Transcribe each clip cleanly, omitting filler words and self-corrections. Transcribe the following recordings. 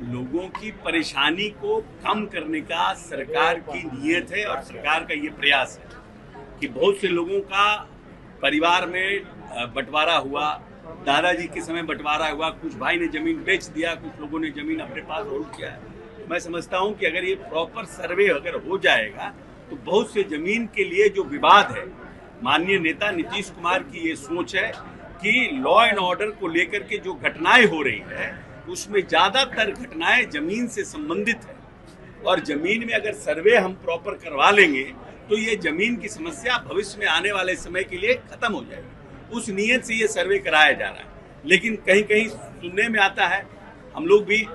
लोगों की परेशानी को कम करने का सरकार की नीयत है और सरकार का ये प्रयास है कि बहुत से लोगों का परिवार में बंटवारा हुआ, दादाजी के समय बंटवारा हुआ, कुछ भाई ने जमीन बेच दिया, कुछ लोगों ने जमीन अपने पास होल्ड किया है। मैं समझता हूं कि अगर ये प्रॉपर सर्वे अगर हो जाएगा तो बहुत से जमीन के लिए जो विवाद है, माननीय नेता नीतीश कुमार की ये सोच है कि लॉ एंड ऑर्डर को लेकर के जो घटनाएं हो रही है उसमें ज्यादातर घटनाएं जमीन से संबंधित है और जमीन में अगर सर्वे हम प्रॉपर करवा लेंगे तो ये जमीन की समस्या भविष्य में आने वाले समय के लिए खत्म हो जाएगी। उस नीयत से ये सर्वे कराया जा रहा है, लेकिन कहीं कहीं सुनने में आता है, हम लोग भी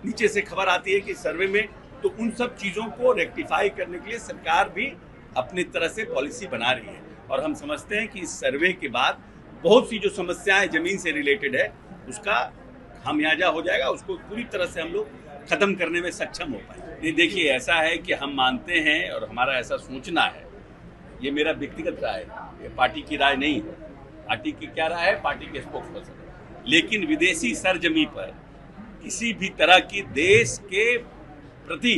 नीचे से खबर आती है कि सर्वे में, तो उन सब चीजों को रेक्टिफाई करने के लिए सरकार भी अपनी तरह से पॉलिसी बना रही है और हम समझते हैं कि इस सर्वे के बाद बहुत सी जो समस्याएं जमीन से रिलेटेड है उसका खामियाजा हो जाएगा, उसको पूरी तरह से हम लोग खत्म करने में सक्षम हो पाए। नहीं, देखिए ऐसा है कि हम मानते हैं और हमारा ऐसा सोचना है, ये मेरा व्यक्तिगत राय है, ये पार्टी की राय नहीं है। पार्टी की क्या राय है, पार्टी के स्पोक्स पर्सन। लेकिन विदेशी सरजमी पर किसी भी तरह की देश के प्रति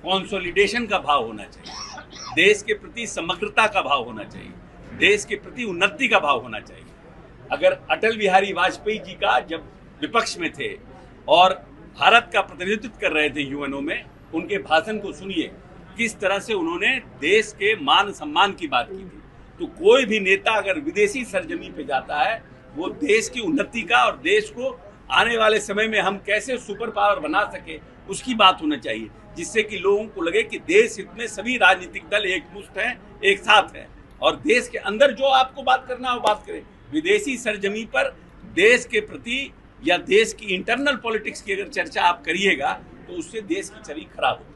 कंसोलिडेशन का भाव होना चाहिए, देश के प्रति समग्रता का भाव होना चाहिए, देश के प्रति उन्नति का भाव होना चाहिए। अगर अटल बिहारी वाजपेयी जी का जब विपक्ष में थे और भारत का प्रतिनिधित्व कर रहे थे यूएनओ में, उनके भाषण को सुनिए, किस तरह से उन्होंने देश के मान सम्मान की बात की थी। तो कोई भी नेता अगर विदेशी सरजमी पे जाता है, वो देश की उन्नति का और देश को आने वाले समय में हम कैसे सुपर पावर बना सके उसकी बात होना चाहिए, जिससे कि लोगों को लगे कि देश हित में सभी राजनीतिक दल एक मुश्त हैं, एक साथ हैं और देश के अंदर जो आपको बात करना हो बात करें। विदेशी सरजमी पर देश के प्रति या देश की इंटरनल पॉलिटिक्स की अगर चर्चा आप करिएगा तो उससे देश की छवि खराब होगी।